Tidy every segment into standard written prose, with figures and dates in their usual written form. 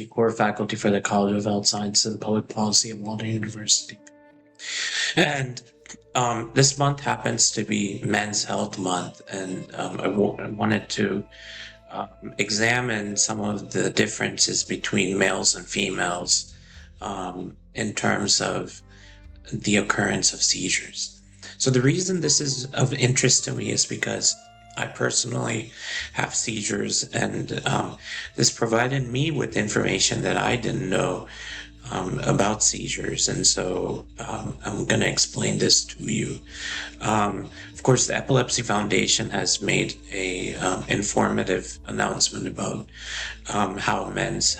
core faculty for the College of Health Sciences and Public Policy at Walden University. And this month happens to be Men's Health Month, and I wanted to examine some of the differences between males and females in terms of the occurrence of seizures. So the reason this is of interest to me is because I personally have seizures, and this provided me with information that I didn't know about seizures, and so I'm going to explain this to you. Of course, the Epilepsy Foundation has made a informative announcement about how men's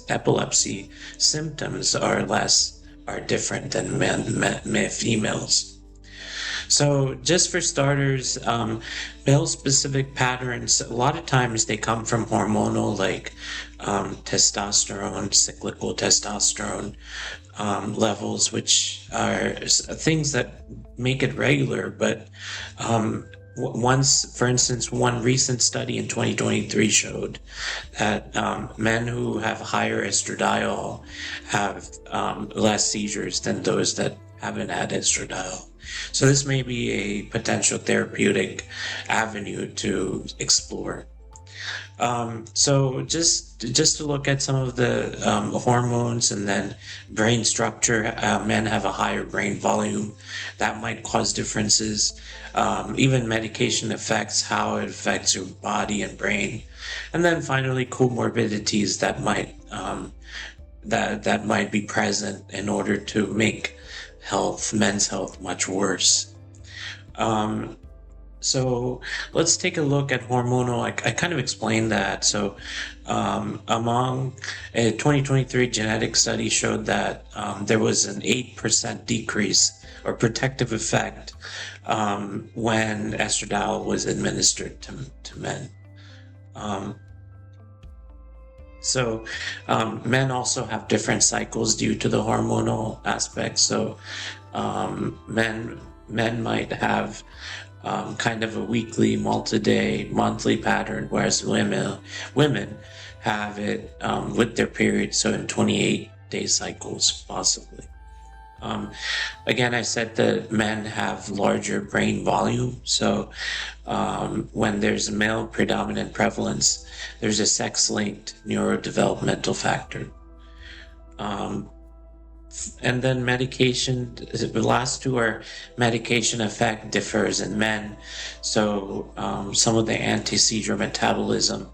epilepsy symptoms are different than females. So just for starters, male-specific patterns, a lot of times they come from hormonal, like testosterone, cyclical testosterone levels, which are things that make it regular. But for instance, one recent study in 2023 showed that men who have higher estradiol have less seizures than those that haven't had estradiol. So this may be a potential therapeutic avenue to explore. So just to look at some of the hormones and then brain structure, men have a higher brain volume. That might cause differences. Even medication affects how it affects your body and brain. And then finally, comorbidities that might be present in order to make men's health much worse. So let's take a look at hormonal. I kind of explained that. So among a 2023 genetic study showed that there was an 8% decrease or protective effect when estradiol was administered to men. So men also have different cycles due to the hormonal aspect. So men might have kind of a weekly, multi-day, monthly pattern, whereas women have it with their period, so in 28-day cycles possibly. Again, I said that men have larger brain volume, so when there's a male predominant prevalence, there's a sex-linked neurodevelopmental factor. And then medication, the last two are medication effect differs in men. So some of the anti-seizure metabolism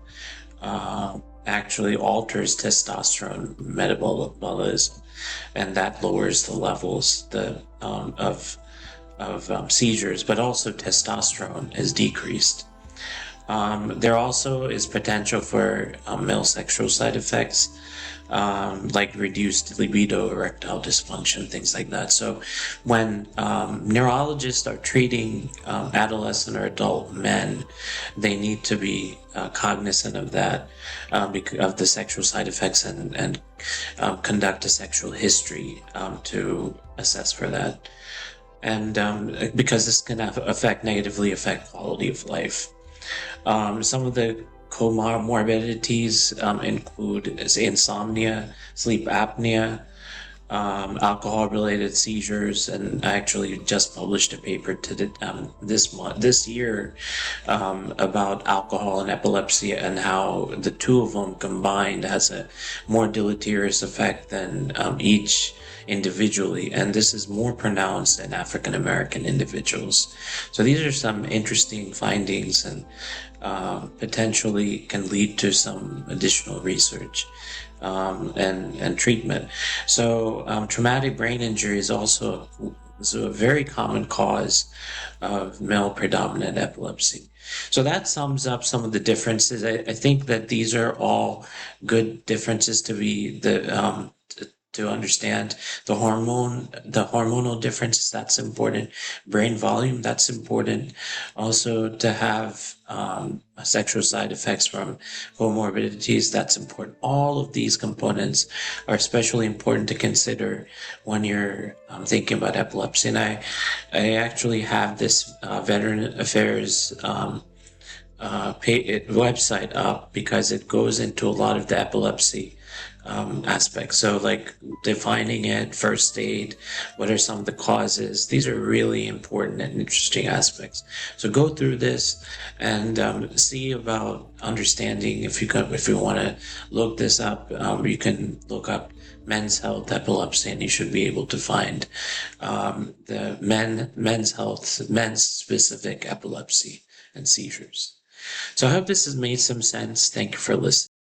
actually alters testosterone metabolism, and that lowers the levels of seizures, but also testosterone is decreased. There also is potential for male sexual side effects, like reduced libido, erectile dysfunction, things like that. So when neurologists are treating adolescent or adult men, they need to be cognizant of that, of the sexual side effects, and conduct a sexual history to assess for that. And because this can negatively affect quality of life. Some of the comorbidities include insomnia, sleep apnea, alcohol-related seizures, and I actually just published a paper this year about alcohol and epilepsy, and how the two of them combined has a more deleterious effect than each individually, and this is more pronounced in African American individuals. So these are some interesting findings, and potentially can lead to some additional research and treatment. So traumatic brain injury is also a very common cause of male predominant epilepsy. So that sums up some of the differences. I think that these are all good differences to understand. The hormonal differences, that's important. Brain volume, that's important. Also to have sexual side effects from comorbidities, that's important. All of these components are especially important to consider when you're thinking about epilepsy. And I actually have this Veteran Affairs website up because it goes into a lot of the epilepsy aspects. So, like defining it, first aid, what are some of the causes? These are really important and interesting aspects. So go through this and see about understanding. If you want to look this up, you can look up men's health epilepsy, and you should be able to find the men's specific epilepsy and seizures. So I hope this has made some sense. Thank you for listening.